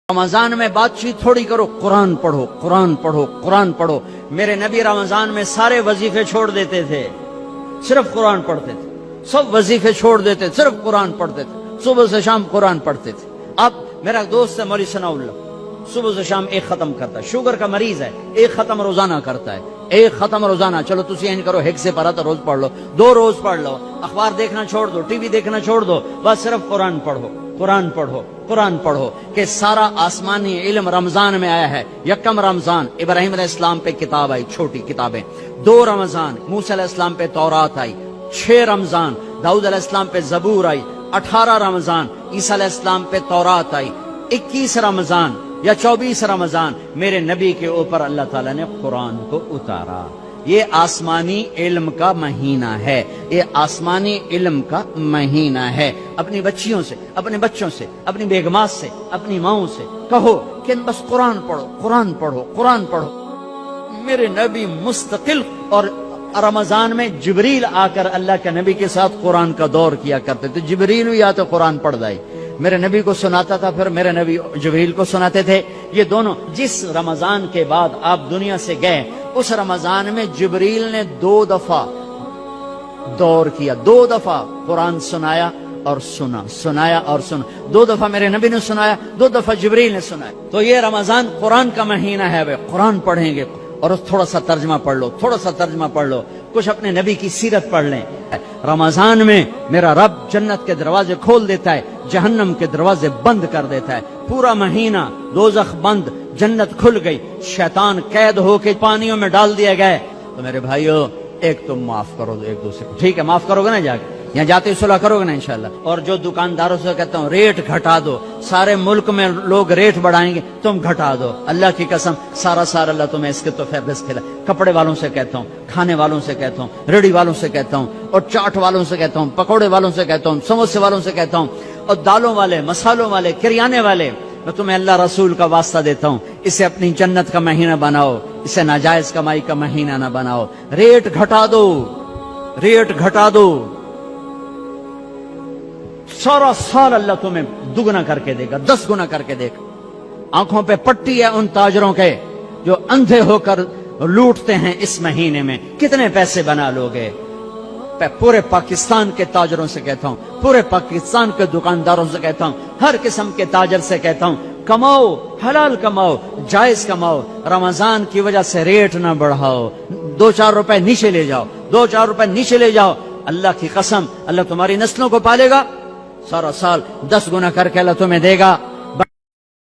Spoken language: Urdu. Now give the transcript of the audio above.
رمضان میں بات چیت تھوڑی کرو، قرآن پڑھو، قرآن پڑھو، قرآن پڑھو۔ میرے نبی رمضان میں سارے وظیفے چھوڑ دیتے تھے، صرف قرآن پڑھتے تھے، سب وظیفے چھوڑ دیتے، صرف قرآن پڑھتے تھے، صبح سے شام قرآن پڑھتے تھے۔ اب میرا دوست ہے مولوی ثناء اللہ، صبح سے شام ایک ختم کرتا ہے، شوگر کا مریض ہے، ایک ختم روزانہ کرتا ہے، ایک ختم روزانہ۔ چلو تسی این کرو، ہیک سے پڑھا تو روز پڑھ لو، 2 روز پڑھ لو، اخبار دیکھنا چھوڑ دو، ٹی وی دیکھنا چھوڑ دو، بس صرف قرآن پڑھو، قرآن پڑھو، قرآن پڑھو۔ کہ سارا آسمانی علم رمضان میں آیا ہے۔ یکم رمضان ابراہیم علیہ السلام پہ کتاب آئی، چھوٹی کتابیں۔ 2 رمضان موسیٰ علیہ السلام پہ تورات آئی۔ 6 رمضان داؤد علیہ السلام پہ زبور آئی۔ 18 رمضان عیسیٰ علیہ السلام پہ تورات آئی۔ 21 رمضان یا 24 رمضان میرے نبی کے اوپر اللہ تعالیٰ نے قرآن کو اتارا۔ یہ آسمانی علم کا مہینہ ہے، یہ آسمانی علم کا مہینہ ہے۔ اپنی بچیوں سے، اپنے بچوں سے، اپنی بیگمات سے، اپنی ماؤں سے کہو کہ بس قرآن پڑھو، قرآن پڑھو، قرآن پڑھو۔ میرے نبی مستقل، اور رمضان میں جبریل آ کر اللہ کے نبی کے ساتھ قرآن کا دور کیا کرتے تھے۔ جبریل بھی آتے قرآن پڑھ دائی، میرے نبی کو سناتا تھا، پھر میرے نبی جبریل کو سناتے تھے۔ یہ دونوں جس رمضان کے بعد آپ دنیا سے گئے، اس رمضان میں جبریل نے 2 دفعہ دور کیا، 2 دفعہ قرآن سنایا اور سنا، سنایا اور سنا۔ 2 دفعہ میرے نبی نے سنایا، 2 دفعہ جبریل نے سنایا۔ تو یہ رمضان قرآن کا مہینہ ہے، وہ قرآن پڑھیں گے، اور تھوڑا سا ترجمہ پڑھ لو، تھوڑا سا ترجمہ پڑھ لو، کچھ اپنے نبی کی سیرت پڑھ لیں۔ رمضان میں میرا رب جنت کے دروازے کھول دیتا ہے، جہنم کے دروازے بند کر دیتا ہے۔ پورا مہینہ دوزخ بند، جنت کھل گئی، شیطان قید ہو کے پانیوں میں ڈال دیا گئے۔ تو میرے بھائیو، ایک تم معاف کرو دو ایک دوسرے کو، ٹھیک ہے؟ معاف کرو گے نا؟ جا کے یہاں جاتے ہی صلح کرو گے نا انشاءاللہ۔ اور جو دکانداروں سے کہتا ہوں ریٹ گھٹا دو، سارے ملک میں لوگ ریٹ بڑھائیں گے، تم گھٹا دو، اللہ کی قسم سارا اللہ تمہیں اس کے تو فیض کھلا۔ کپڑے والوں سے کہتا ہوں، کھانے والوں سے کہتا ہوں، ریڑھی والوں سے کہتا ہوں، اور چاٹ والوں سے کہتا ہوں، پکوڑے والوں سے کہتا ہوں، سموسے والوں سے کہتا ہوں، اور دالوں والے، مسالوں والے، کریانے والے، میں تمہیں اللہ رسول کا واسطہ دیتا ہوں، اسے اپنی جنت کا مہینہ بناؤ، اسے ناجائز کمائی کا مہینہ نہ بناؤ۔ ریٹ گھٹا دو، ریٹ گھٹا دو، سارا سال اللہ تمہیں دگنا کر کے دے گا، 10 گنا کر کے دے گا۔ آنکھوں پہ پٹی ہے ان تاجروں کے جو اندھے ہو کر لوٹتے ہیں اس مہینے میں، کتنے پیسے بنا لوگے؟ پورے پاکستان کے تاجروں سے کہتا ہوں، پورے پاکستان کے دکانداروں سے کہتا ہوں، ہر قسم کے تاجر سے کہتا ہوں، کماؤ، حلال کماؤ، جائز کماؤ، رمضان کی وجہ سے ریٹ نہ بڑھاؤ، 2-4 روپے نیچے لے جاؤ، 2-4 روپے نیچے لے جاؤ۔ اللہ کی قسم اللہ تمہاری نسلوں کو پالے گا، سارا سال 10 گنا کر کے اللہ تمہیں دے گا۔